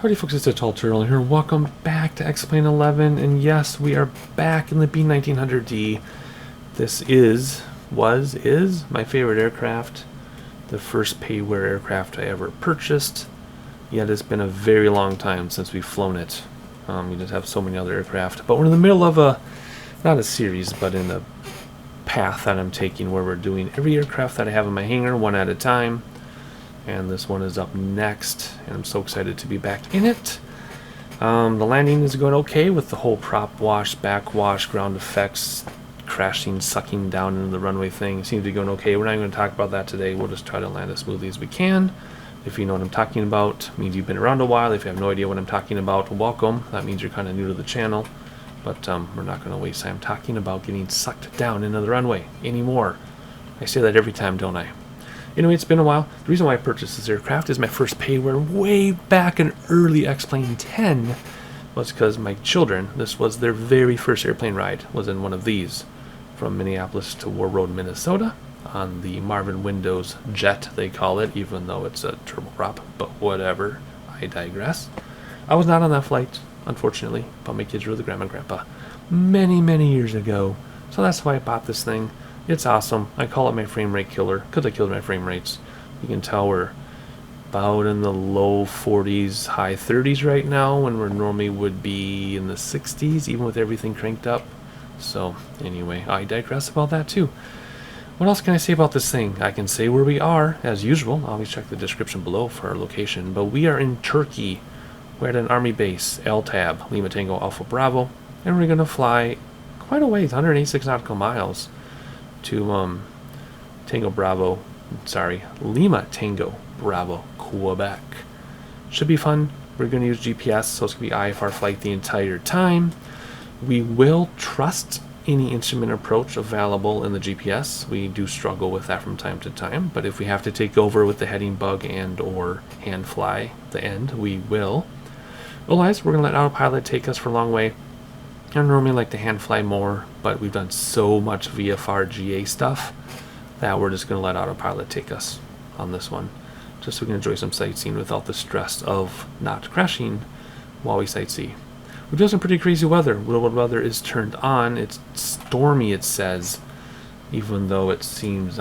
Howdy folks, it's a Tall Turtle here. Welcome back to X-Plane 11, and yes, we are back in the B1900D. This is my favorite aircraft, the first pay-wear aircraft I ever purchased, yet it's been a very long time since we've flown it. We just have so many other aircraft, but we're in the middle of not a series, but in a path that I'm taking where we're doing every aircraft that I have in my hangar one at a time. And this one is up next, and I'm so excited to be back in it. The landing is going okay with the whole prop wash, back wash, ground effects, crashing, sucking down into the runway thing. It seems to be going okay. We're not going to talk about that today. We'll just try to land as smoothly as we can. If you know what I'm talking about, it means you've been around a while. If you have no idea what I'm talking about, welcome. That means you're kind of new to the channel. But we're not going to waste time talking about getting sucked down into the runway anymore. I say that every time, don't I? Anyway, it's been a while. The reason why I purchased this aircraft is my first pay-wear way back in early X-Plane 10 was because my children, this was their very first airplane ride, was in one of these from Minneapolis to War Road, Minnesota on the Marvin Windows jet, they call it, even though it's a turboprop, but whatever, I digress. I was not on that flight, unfortunately, but my kids were with grandma and grandpa many, many years ago, so that's why I bought this thing. It's awesome. I call it my frame rate killer because I killed my frame rates. You can tell we're about in the low 40s, high 30s right now when we normally would be in the 60s, even with everything cranked up. So anyway, I digress about that too. What else can I say about this thing? I can say where we are, as usual. Always check the description below for our location. But we are in Turkey. We're at an army base, LTAB, Lima Tango Alpha Bravo, and we're going to fly quite a ways, 186 nautical miles. To Lima Tango Bravo, Quebec. Should be fun. We're going to use GPS, so it's going to be IFR flight the entire time. We will trust any instrument approach available in the GPS. We do struggle with that from time to time, but if we have to take over with the heading bug and or hand fly the end, we will. Otherwise, we're going to let autopilot take us for a long way. I normally like to hand fly more, but we've done so much VFR GA stuff that we're just going to let autopilot take us on this one, just so we can enjoy some sightseeing without the stress of not crashing while we sightsee. We've done some pretty crazy weather. Real world weather is turned on. It's stormy, it says, even though it seems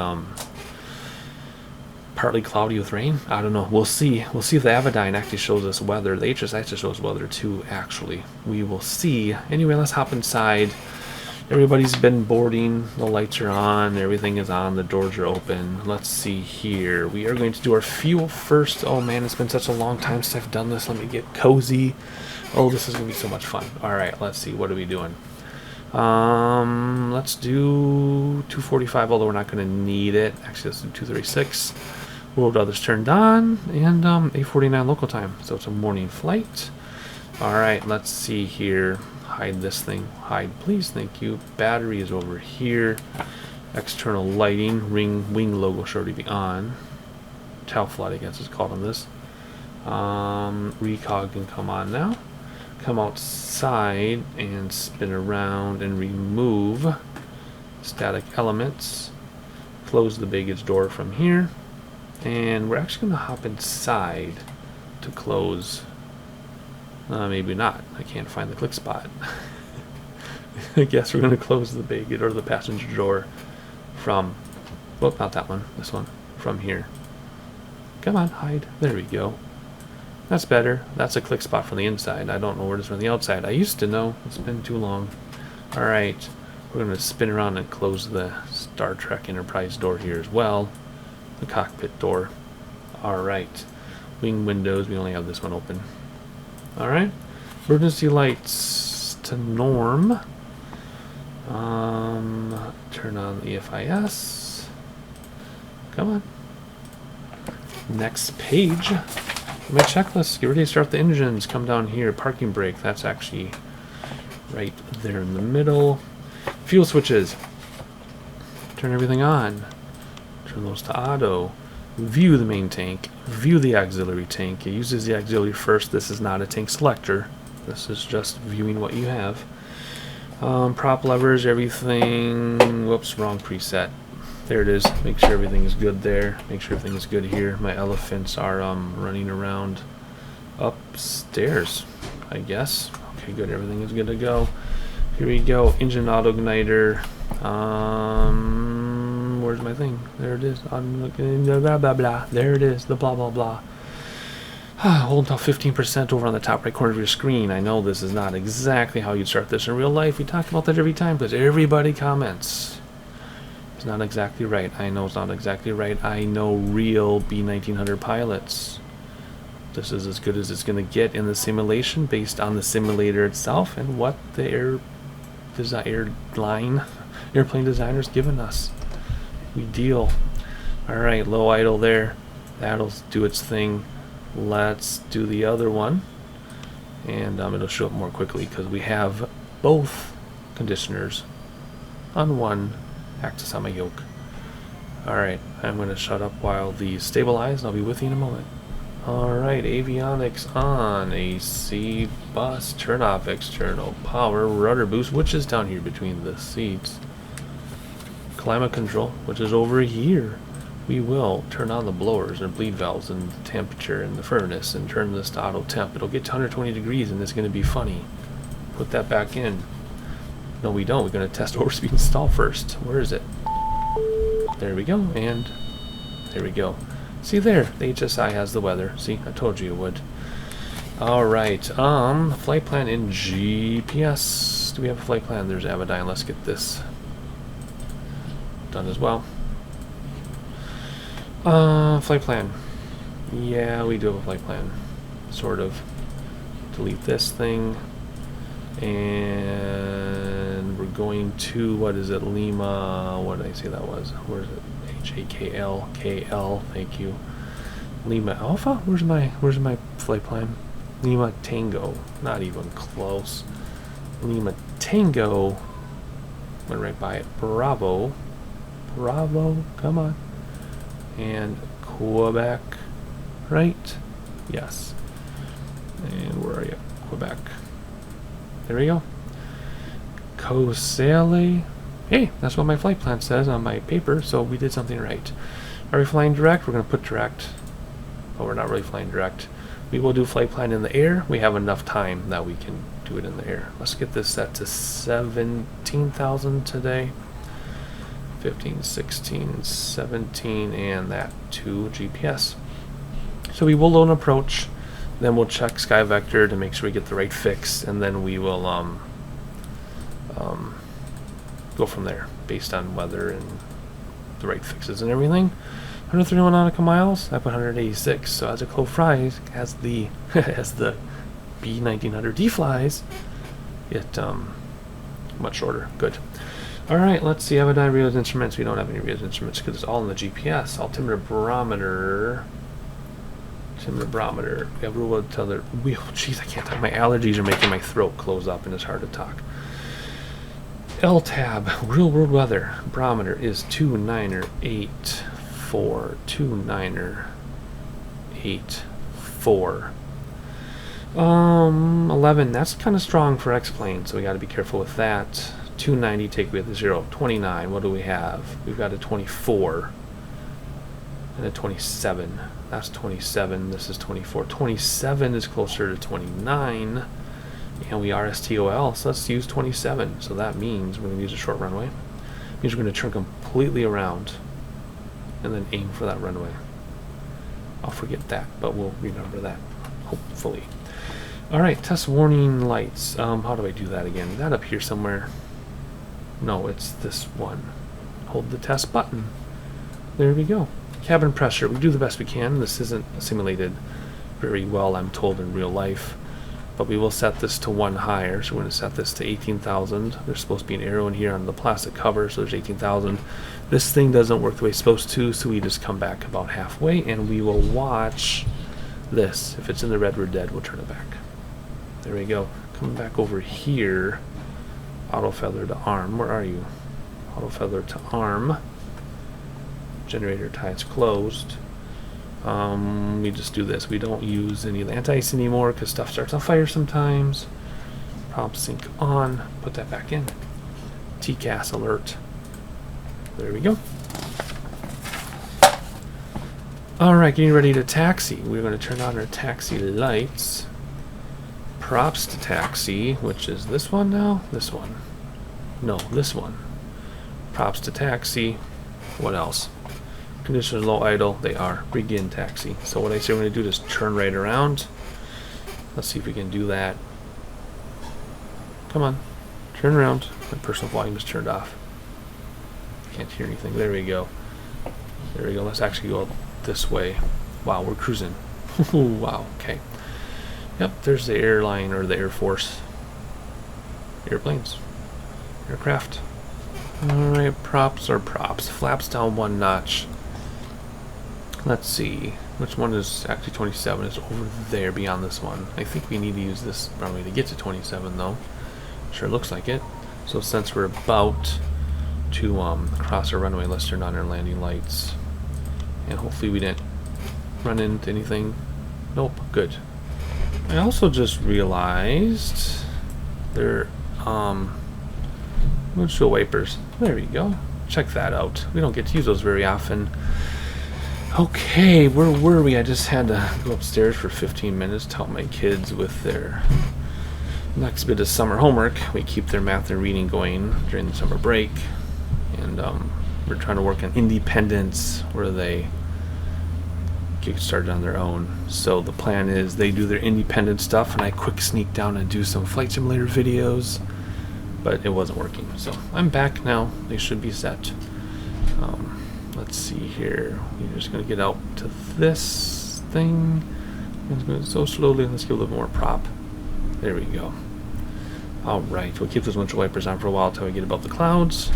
partly cloudy with rain. I don't know. We'll see. We'll see if the Avidyne actually shows us weather. The HSI shows weather too, actually. We will see. Anyway, let's hop inside. Everybody's been boarding. The lights are on. Everything is on. The doors are open. Let's see here. We are going to do our fuel first. Oh man, it's been such a long time since I've done this. Let me get cozy. Oh, this is going to be so much fun. Alright, let's see. What are we doing? Let's do 245, although we're not going to need it. Actually, let's do 236. World weather's turned on, and 8:49 local time, so it's a morning flight. Alright, let's see here. Hide this thing. Hide, please. Thank you. Battery is over here. External lighting. Wing logo sure to be on. Tail flood, I guess it's called on this. Recog can come on now. Come outside and spin around and remove static elements. Close the baggage door from here. And we're actually going to hop inside to close. Maybe not. I can't find the click spot. I guess we're going to close the baggage or the passenger door from, well, not that one, this one, from here. Come on, hide. There we go. That's better. That's a click spot from the inside. I don't know where it is from the outside. I used to know. It's been too long. Alright. We're going to spin around and close the Star Trek Enterprise door here as well. The cockpit door. Alright. Wing windows. We only have this one open. Alright. Emergency lights to norm. Turn on the EFIS. Come on. Next page. My checklist. Get ready to start the engines. Come down here. Parking brake. That's actually right there in the middle. Fuel switches. Turn everything on. Turn those to auto. View the main tank. View the auxiliary tank. It uses the auxiliary first. This is not a tank selector. This is just viewing what you have. Prop levers, everything. Whoops, wrong preset. There it is. Make sure everything is good there. Make sure everything is good here. My elephants are running around upstairs, I guess. Okay, good. Everything is good to go. Here we go. Engine auto igniter. Where's my thing? There it is. I'm looking. Blah blah blah. There it is. The blah blah blah. Hold until 15% over on the top right corner of your screen. I know this is not exactly how you'd start this in real life. We talk about that every time because everybody comments. It's not exactly right. I know it's not exactly right. I know real B1900 pilots. This is as good as it's going to get in the simulation based on the simulator itself and what the airplane designer's given us. We deal. Alright, low idle there. That'll do its thing. Let's do the other one. And it'll show up more quickly because we have both conditioners on one axis on my yoke. Alright, I'm going to shut up while these stabilize and I'll be with you in a moment. Alright, avionics on, AC, bus, turn off external power, rudder boost, which is down here between the seats. Climate control, which is over here. We will turn on the blowers and bleed valves and the temperature and the furnace and turn this to auto temp. It'll get to 120 degrees and it's going to be funny. Put that back in. No, we don't. We're going to test overspeed and stall first. Where is it? There we go, and there we go. See there, the HSI has the weather. See, I told you it would. Alright, flight plan in GPS. Do we have a flight plan? There's Abaddon. Let's get this done as well. Flight plan. Yeah, we do have a flight plan. Sort of. Delete this thing. And we're going to, what is it, Lima, what did I say that was? Where is it? HAKL, KL, thank you. Lima Alpha? Where's my flight plan? Lima Tango, not even close. Lima Tango, went right by it. Bravo, come on. And Quebec, right? Yes. And where are you? Quebec. There we go. Kocaeli. Hey, that's what my flight plan says on my paper, so we did something right. Are we flying direct? We're going to put direct. But we're not really flying direct. We will do flight plan in the air. We have enough time that we can do it in the air. Let's get this set to 17,000 today. 15, 16, 17, and that to GPS. So we will load an approach. Then we'll check SkyVector to make sure we get the right fix, and then we will go from there based on weather and the right fixes and everything. 131 nautical miles. I put 186. So as a crow flies, as the as the B1900D flies, it much shorter. Good. All right. Let's see. Abaddon readers instruments. We don't have any readers instruments because it's all in the GPS. Altimeter barometer. Barometer. We have rule to tell jeez, I can't talk. My allergies are making my throat close up and it's hard to talk. LTAB, real world weather. Barometer is 2984. 2984. 11. That's kind of strong for X-plane, so we got to be careful with that. 290. Take away the 0. 29. What do we have? We've got a 24 and a 27. That's 27. This is 24. 27 is closer to 29. And we are STOL, so let's use 27. So that means we're going to use a short runway. It means we're going to turn completely around and then aim for that runway. I'll forget that, but we'll remember that, hopefully. Alright, test warning lights. How do I do that again? Is that up here somewhere? No, it's this one. Hold the test button. There we go. Cabin pressure. We do the best we can. This isn't simulated very well, I'm told, in real life. But we will set this to 1 higher. So we're going to set this to 18,000. There's supposed to be an arrow in here on the plastic cover, so there's 18,000. This thing doesn't work the way it's supposed to, so we just come back about halfway, and we will watch this. If it's in the red, we're dead. We'll turn it back. There we go. Coming back over here. Auto feather to arm. Where are you? Auto feather to arm. Generator ties closed. We just do this. We don't use any of the anti-ice anymore because stuff starts on fire sometimes. Prop sync on. Put that back in. TCAS alert. There we go. Alright, getting ready to taxi. We're going to turn on our taxi lights. Props to taxi, which is this one now? This one. No, this one. Props to taxi. What else? Conditions low idle. They are. Begin taxi. So what I say we're going to do is turn right around. Let's see if we can do that. Come on. Turn around. My personal volume is turned off. Can't hear anything. There we go. There we go. Let's actually go this way. Wow, we're cruising. Wow, okay. Yep, there's the airline or the Air Force. Airplanes. Aircraft. Alright, props are props. Flaps down one notch. Let's see. Which one is actually 27? It's over there beyond this one. I think we need to use this runway to get to 27 though. Sure looks like it. So since we're about to cross our runway, let's turn on our landing lights. And hopefully we didn't run into anything. Nope, good. I also just realized there windshield wipers. There we go. Check that out. We don't get to use those very often. Okay, where were we? I just had to go upstairs for 15 minutes to help my kids with their next bit of summer homework. We keep their math and reading going during the summer break. And we're trying to work on independence where they get started on their own. So the plan is they do their independent stuff and I quick sneak down and do some flight simulator videos, but it wasn't working. So I'm back now. They should be set. Let's see here. We're just going to get out to this thing. It's going so slowly. Let's give a little more prop. There we go. Alright, we'll keep those windshield wipers on for a while until we get above the clouds.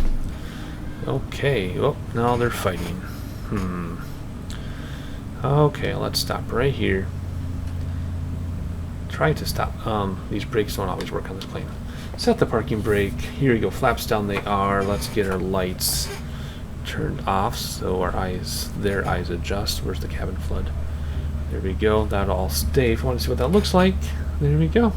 Okay, oh, now they're fighting. Okay, let's stop right here. Try to stop. These brakes don't always work on this plane. Set the parking brake. Here we go, flaps down they are. Let's get our lights turned off so their eyes adjust. Where's the cabin flood? There we go, that'll all stay. If you want to see what that looks like, there we go.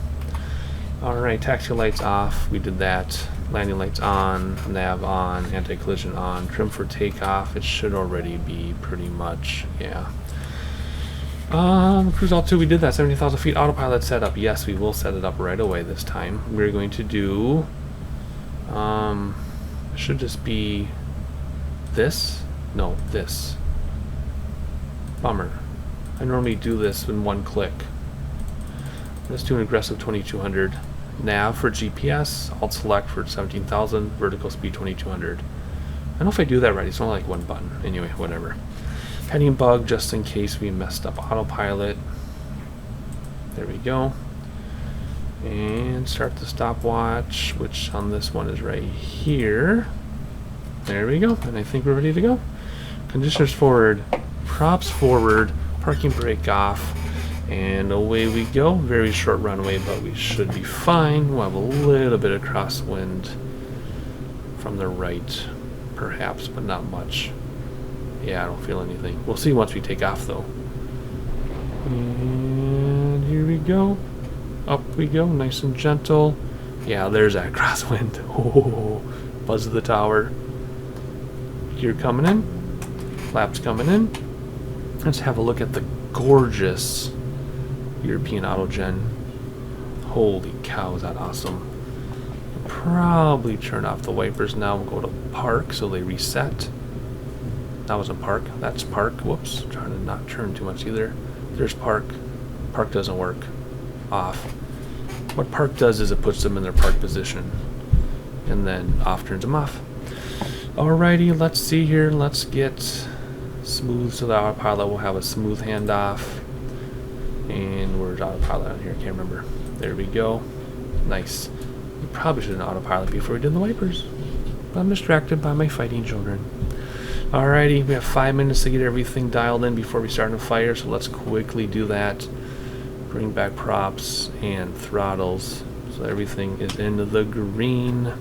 Alright, taxi lights off, we did that. Landing lights on, nav on, anti-collision on, trim for takeoff. It should already be pretty much, yeah. Cruise altitude, we did that, 70,000 feet. Autopilot setup, yes, we will set it up right away this time. We're going to do, it should just be this? No, this. Bummer. I normally do this in one click. Let's do an aggressive 2200. Nav for GPS, alt select for 17,000, vertical speed 2200. I don't know if I do that right, it's only like one button. Anyway, whatever. Heading bug, just in case we messed up autopilot. There we go. And start the stopwatch, which on this one is right here. There we go, and I think we're ready to go. Conditioners forward, props forward, parking brake off, and away we go. Very short runway, but we should be fine. We'll have a little bit of crosswind from the right, perhaps, but not much. Yeah, I don't feel anything. We'll see once we take off, though. And here we go. Up we go, nice and gentle. Yeah, there's that crosswind. Oh, buzz of the tower. Gear coming in, flaps coming in. Let's have a look at the gorgeous European Autogen. Holy cow, is that awesome. Probably turn off the wipers now. We'll go to park so they reset. That wasn't park, that's park. Whoops, trying to not turn too much either. There's park. Park doesn't work. Off. What park does is it puts them in their park position, and then off turns them off. Alrighty, let's see here. Let's get smooth so the autopilot will have a smooth handoff. And where's autopilot on here? I can't remember. There we go. Nice. We probably should have autopilot before we did the wipers. But I'm distracted by my fighting children. Alrighty, we have 5 minutes to get everything dialed in before we start a fire, so let's quickly do that. Bring back props and throttles so everything is into the green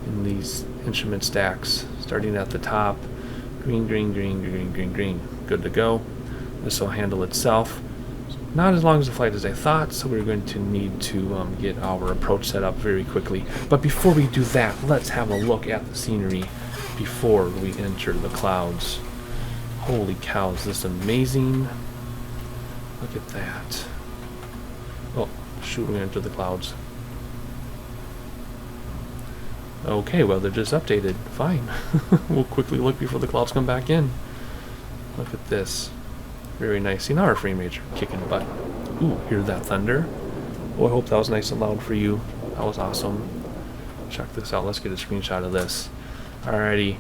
in these instrument stacks, starting at the top. Green, green, green, green, green, green. Good to go. This will handle itself. Not as long as the flight as I thought, so we're going to need to get our approach set up very quickly. But before we do that, let's have a look at the scenery before we enter the clouds. Holy cow, is this amazing? Look at that. Oh, shoot, we're gonna enter the clouds. Okay, well, they're just updated. Fine. We'll quickly look before the clouds come back in. Look at this. Very nice. See, now our frame rates are kicking butt. Ooh, hear that thunder? Oh, I hope that was nice and loud for you. That was awesome. Check this out. Let's get a screenshot of this. Alrighty.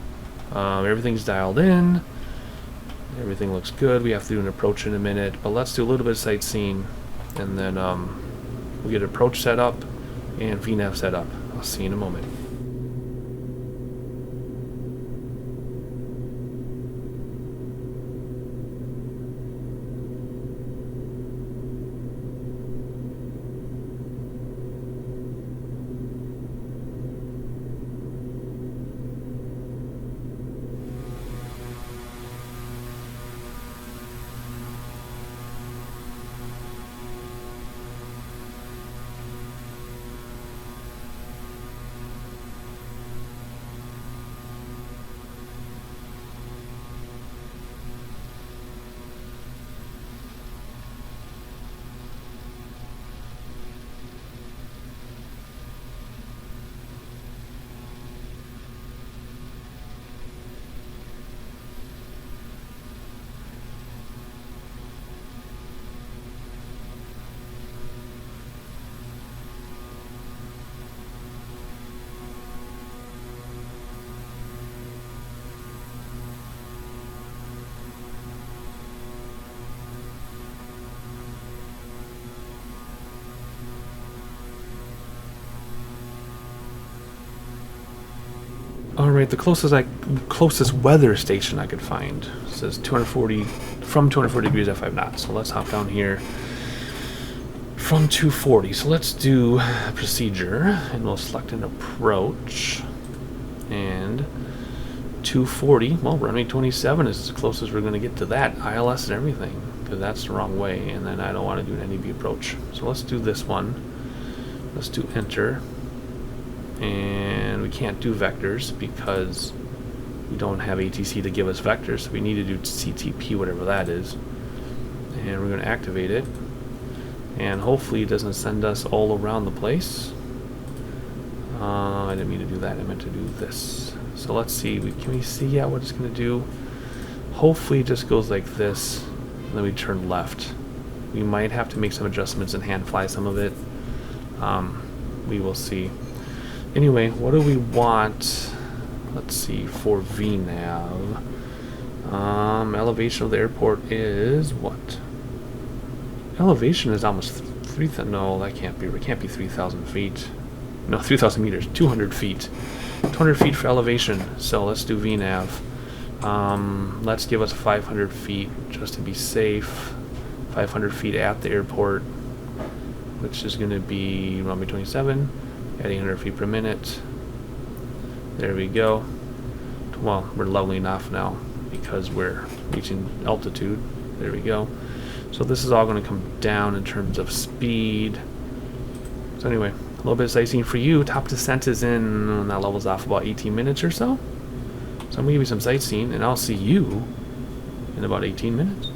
Everything's dialed in. Everything looks good. We have to do an approach in a minute, but let's do a little bit of sightseeing, and then we'll get approach set up and VNAV set up. I'll see you in a moment. Alright, the closest weather station I could find says 240 from 240 degrees at 5 knots. So let's hop down here from 240. So let's do a procedure, and we'll select an approach. And 240, well, runway 27 is the closest we're going to get to that, ILS and everything, because that's the wrong way, and then I don't want to do an NEB approach. So let's do this one. Let's do enter. And we can't do vectors because we don't have ATC to give us vectors, so we need to do CTP, whatever that is. And we're going to activate it, and hopefully it doesn't send us all around the place. I didn't mean to do that, I meant to do this. So let's see, can we see yet what it's going to do? Hopefully it just goes like this, and then we turn left. We might have to make some adjustments and hand fly some of it. We will see. Anyway, what do we want? Let's see, for VNAV. Elevation of the airport is what? Elevation is almost 3,000. No, that can't be. It can't be 3,000 feet. No, 3,000 meters. 200 feet. 200 feet for elevation. So let's do VNAV. Let's give us 500 feet just to be safe. 500 feet at the airport, which is going to be runway 27. At 800 feet per minute. There we go. Well, we're leveling off now because we're reaching altitude. There we go. So this is all going to come down in terms of speed. So anyway, a little bit of sightseeing for you. Top descent is in, and that levels off about 18 minutes or so. So I'm going to give you some sightseeing, and I'll see you in about 18 minutes.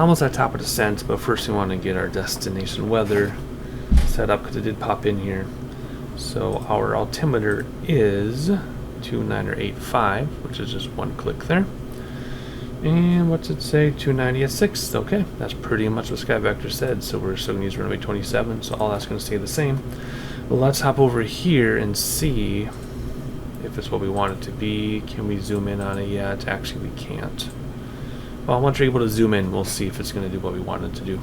almost at top of descent, but first we want to get our destination weather set up because it did pop in here. So our altimeter is 29085, which is just one click there. And what's it say? 290 at 6. Okay, that's pretty much what SkyVector said. So we're still going to use runway 27, so all that's going to stay the same. Well, let's hop over here and see if it's what we want it to be. Can we zoom in on it yet? Actually, we can't. Well, once we're able to zoom in, we'll see if it's going to do what we want it to do.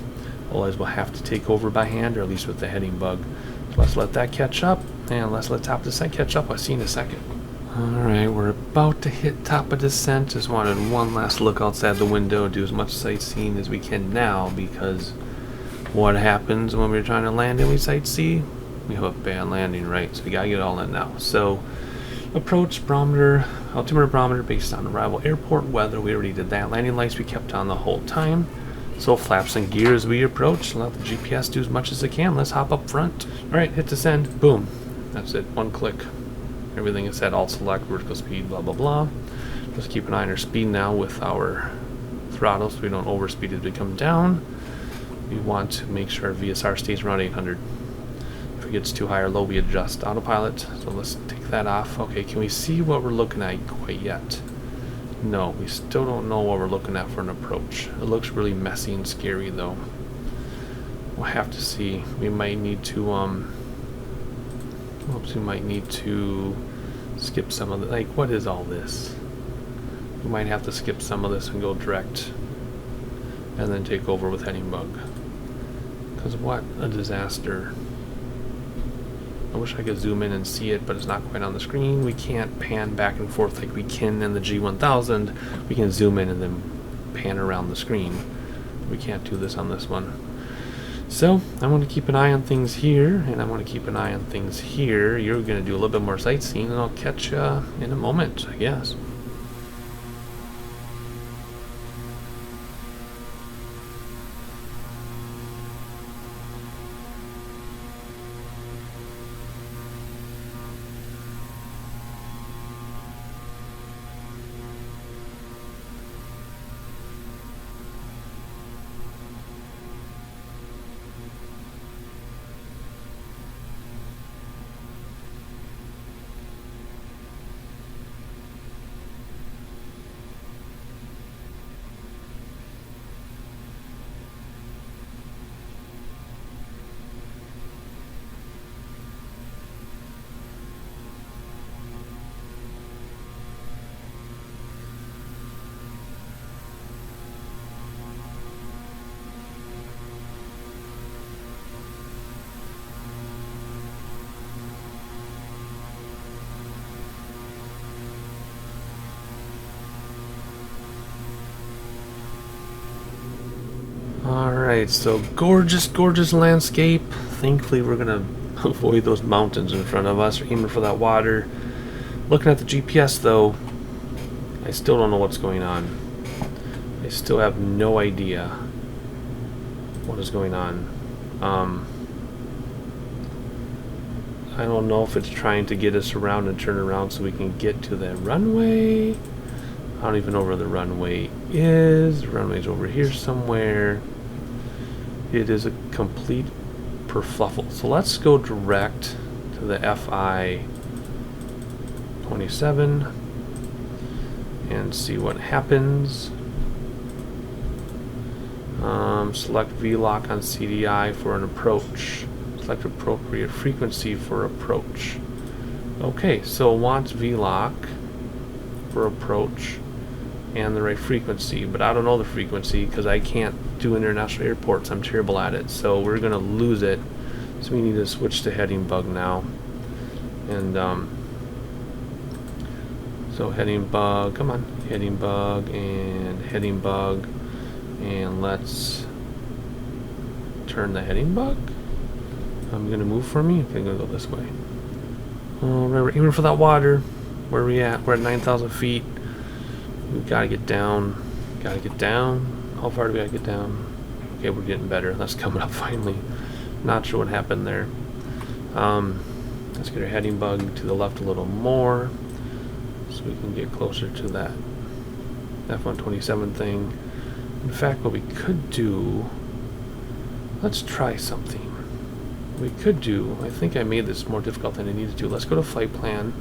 Otherwise, we'll have to take over by hand, or at least with the heading bug. So let's let that catch up, and let's let top of descent catch up. I'll see you in a second. Alright, we're about to hit top of descent. Just wanted one last look outside the window, do as much sightseeing as we can now, because what happens when we're trying to land and we sightsee? We have a bad landing, right? So we gotta get it all in now. So, approach barometer, altimeter barometer based on arrival airport weather. We already did that. Landing lights we kept on the whole time. So flaps and gear as we approach. Let the GPS do as much as it can. Let's hop up front. Alright, hit descend. Boom. That's it. One click. Everything is set. Alt select, vertical speed, blah blah blah. Just keep an eye on our speed now with our throttle so we don't overspeed as we come down. We want to make sure our VSR stays around 800. If it gets too high or low, we adjust autopilot. So let's take that off. Okay, can we see what we're looking at quite yet? No, we still don't know what we're looking at for an approach. It looks really messy and scary though. We'll have to see. We might need to oops, we might need to skip some of the, like, what is all this? We might have to skip some of this and go direct and then take over with heading bug. Because what a disaster. I wish I could zoom in and see it, but it's not quite on the screen. We can't pan back and forth like we can in the G1000. We can zoom in and then pan around the screen. We can't do this on this one. So, I want to keep an eye on things here, and I want to keep an eye on things here. You're going to do a little bit more sightseeing, and I'll catch you in a moment, I guess. Alright, so gorgeous, gorgeous landscape. Thankfully we're gonna avoid those mountains in front of us. We're aiming for that water. Looking at the GPS though, I still don't know what's going on. I still have no idea what is going on. I don't know if it's trying to get us around and turn around so we can get to the runway. I don't even know where the runway is. The runway's over here somewhere. It is a complete kerfluffle. So let's go direct to the FI 27 and see what happens. Select VLOC on CDI for an approach. Select appropriate frequency for approach. Okay, so it wants VLOC for approach and the right frequency, but I don't know the frequency because I can't do international airports. I'm terrible at it, so we're gonna lose it. So we need to switch to heading bug now. And so heading bug, come on, heading bug and heading bug, and let's turn the heading bug. I'm gonna move for me. Okay, I'm gonna go this way. Alright, we're aiming for that water. Where are we at? We're at 9,000 feet. We gotta get down. Gotta get down. How far do we gotta get down? Okay, we're getting better. That's coming up finally. Not sure what happened there. Let's get our heading bug to the left a little more so we can get closer to that F-127 thing. In fact, what we could do, let's try something. We could do, I think I made this more difficult than I needed to. Let's go to flight plan.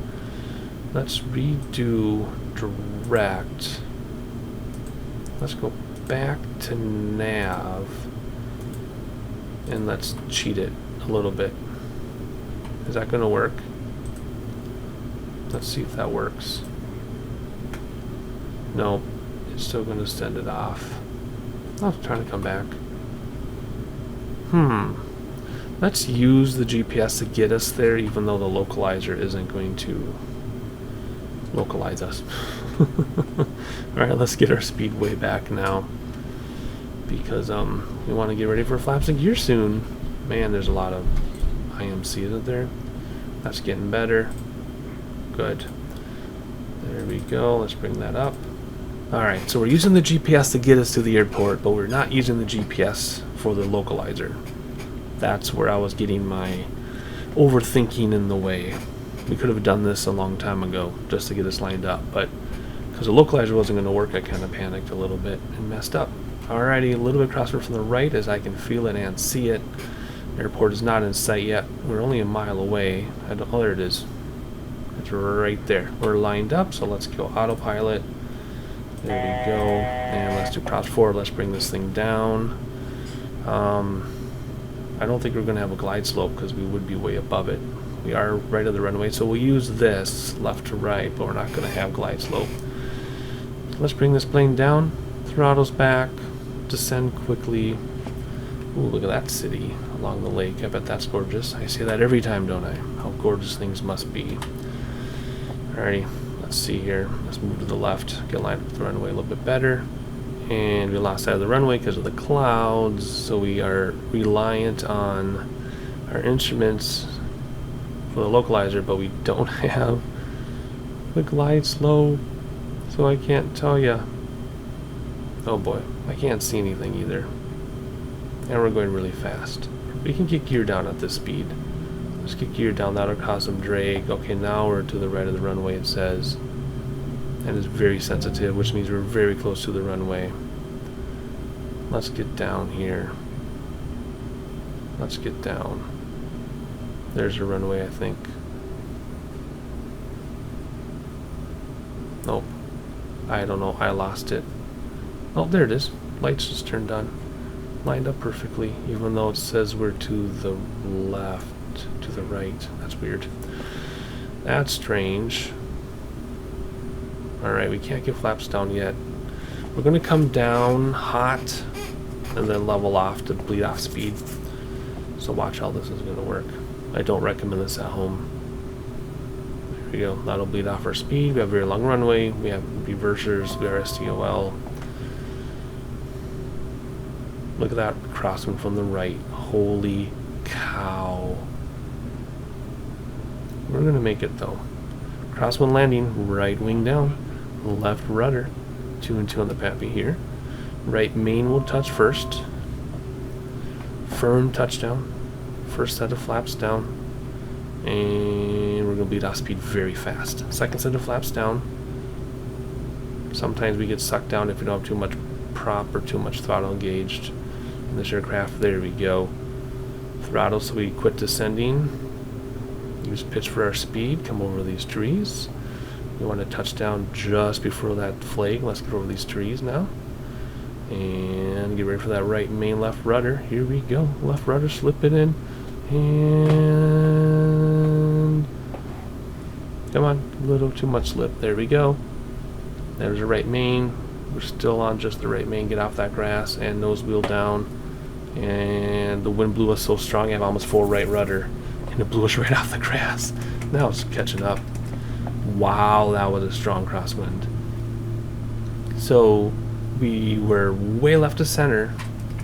Let's redo direct. Let's go back to nav. And let's cheat it a little bit. Is that going to work? Let's see if that works. No, it's still going to send it off. Oh, it's trying to come back. Let's use the GPS to get us there, even though the localizer isn't going to localize us. Alright, let's get our speed way back now. Because we want to get ready for flaps and gear soon. Man, there's a lot of IMC, isn't there? That's getting better. Good. There we go. Let's bring that up. Alright, so we're using the GPS to get us to the airport, but we're not using the GPS for the localizer. That's where I was getting my overthinking in the way. We could have done this a long time ago just to get us lined up, but because the localizer wasn't going to work, I kind of panicked a little bit and messed up. Alrighty, a little bit crosswind from the right as I can feel it and see it. Airport is not in sight yet. We're only a mile away. Oh, there it is. It's right there. We're lined up, so let's go autopilot. There we go. And let's do cross forward. Let's bring this thing down. I don't think we're going to have a glide slope because we would be way above it. We are right of the runway, so we'll use this left to right, but we're not going to have glide slope. Let's bring this plane down. Throttles back. Descend quickly. Ooh, look at that city along the lake. I bet that's gorgeous. I say that every time, don't I? How gorgeous things must be. Alrighty, let's see here. Let's move to the left. Get lined up with the runway a little bit better. And we lost sight of the runway because of the clouds, so we are reliant on our instruments for the localizer, but we don't have the glide slope, so I can't tell you. Oh boy, I can't see anything either. And we're going really fast. We can get gear down at this speed. Let's get gear down, that'll cause some drag. Okay, now we're to the right of the runway, it says. And it's very sensitive, which means we're very close to the runway. Let's get down here. Let's get down. There's a runway, I think. Nope. I don't know, I lost it. Oh, there it is. Lights just turned on. Lined up perfectly, even though it says we're to the left, to the right. That's weird. That's strange. Alright, we can't get flaps down yet. We're going to come down hot and then level off to bleed off speed. So watch how this is going to work. I don't recommend this at home. There we go. That'll bleed off our speed. We have a very long runway. We have reversers. We are STOL. Look at that crosswind from the right. Holy cow. We're going to make it though. Crosswind landing, right wing down, left rudder, 2 and 2 on the PAPI here. Right main will touch first. Firm touchdown. First set of flaps down. And we're going to bleed off speed very fast. Second set of flaps down. Sometimes we get sucked down if we don't have too much prop or too much throttle engaged in this aircraft. There we go. Throttle, so we quit descending. Use pitch for our speed. Come over these trees. We want to touch down just before that flag. Let's get over these trees now. And get ready for that right main left rudder. Here we go. Left rudder, slip it in. And come on, a little too much slip. There we go. There's a right main. We're still on just the right main. Get off that grass and nose wheel down. And the wind blew us so strong I have almost full right rudder. And it blew us right off the grass. Now it's catching up. Wow, that was a strong crosswind. So we were way left of center,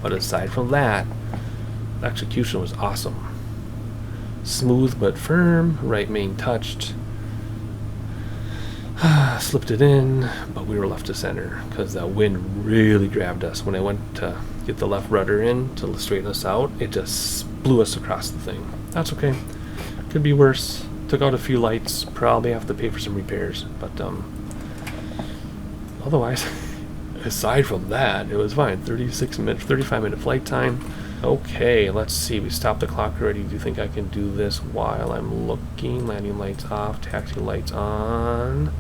but aside from that, the execution was awesome. Smooth but firm, right main touched. Slipped it in, but we were left to center because that wind really grabbed us. When I went to get the left rudder in to straighten us out, it just blew us across the thing. That's okay. Could be worse. Took out a few lights. Probably have to pay for some repairs, but otherwise aside from that, it was fine. 35-minute flight time. Okay, let's see. We stopped the clock already. Do you think I can do this while I'm looking? Landing lights off, taxi lights on,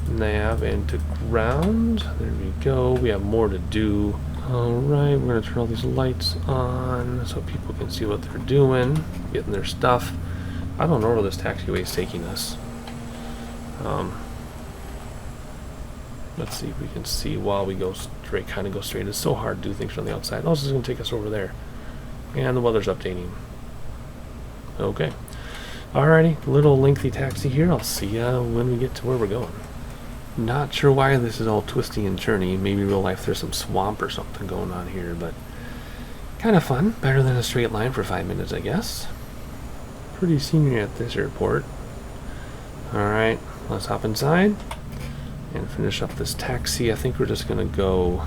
nav into ground. There we go. We have more to do. Alright, we're going to turn all these lights on so people can see what they're doing, getting their stuff. I don't know where this taxiway is taking us. Let's see if we can see while we go straight, kind of go straight. It's so hard to do things from the outside. Oh, this is going to take us over there. And the weather's updating. Okay. Alrighty, little lengthy taxi here. I'll see ya when we get to where we're going. Not sure why this is all twisty and churny. Maybe real life there's some swamp or something going on here, but kind of fun. Better than a straight line for 5 minutes, I guess. Pretty scenery at this airport. Alright, let's hop inside and finish up this taxi. I think we're just going to go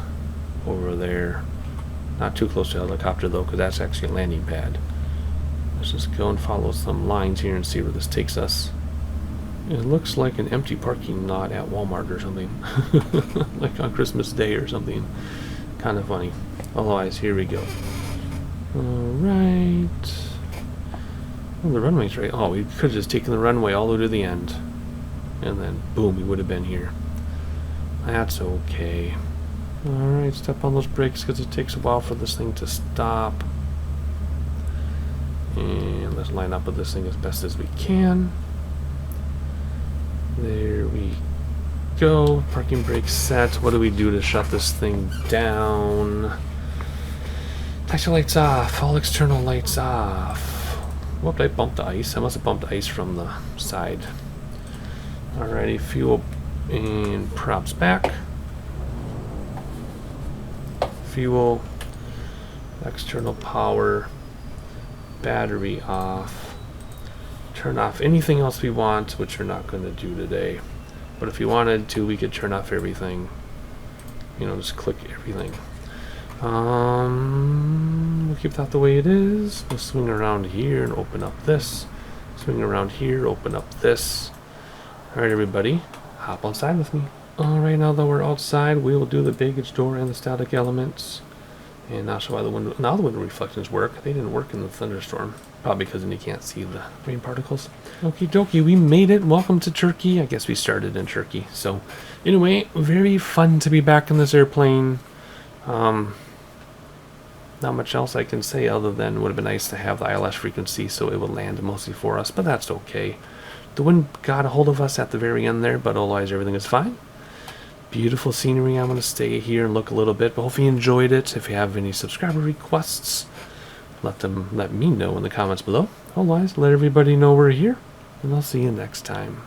over there. Not too close to the helicopter though, because that's actually a landing pad. Let's just go and follow some lines here and see where this takes us. It looks like an empty parking lot at Walmart or something. Like on Christmas Day or something. Kind of funny. Otherwise, here we go. Alright. Oh, the runway's right. Oh, we could have just taken the runway all the way to the end. And then, boom, we would have been here. That's okay. Alright, step on those brakes because it takes a while for this thing to stop. And let's line up with this thing as best as we can. There we go. Parking brake set. What do we do to shut this thing down? Taxi lights off. All external lights off. Whoop, I bumped the ice. I must have bumped the ice from the side. Alrighty, fuel and props back. Fuel. External power. Battery off. Turn off anything else we want, which we're not going to do today. But if you wanted to, we could turn off everything. You know, just click everything. We'll keep that the way it is. We'll swing around here and open up this. Swing around here, open up this. Alright everybody, hop outside with me. Alright, now that we're outside, we will do the baggage door and the static elements. And not sure why the window, now the window reflections work. They didn't work in the thunderstorm. Probably because then you can't see the rain particles. Okie dokie, we made it. Welcome to Turkey. I guess we started in Turkey. So anyway, very fun to be back in this airplane. Not much else I can say other than it would have been nice to have the ILS frequency so it would land mostly for us, but that's okay. The wind got a hold of us at the very end there, but otherwise everything is fine. Beautiful scenery. I'm going to stay here and look a little bit, but hopefully you enjoyed it. If you have any subscriber requests, let me know in the comments below. Otherwise, let everybody know we're here, and I'll see you next time.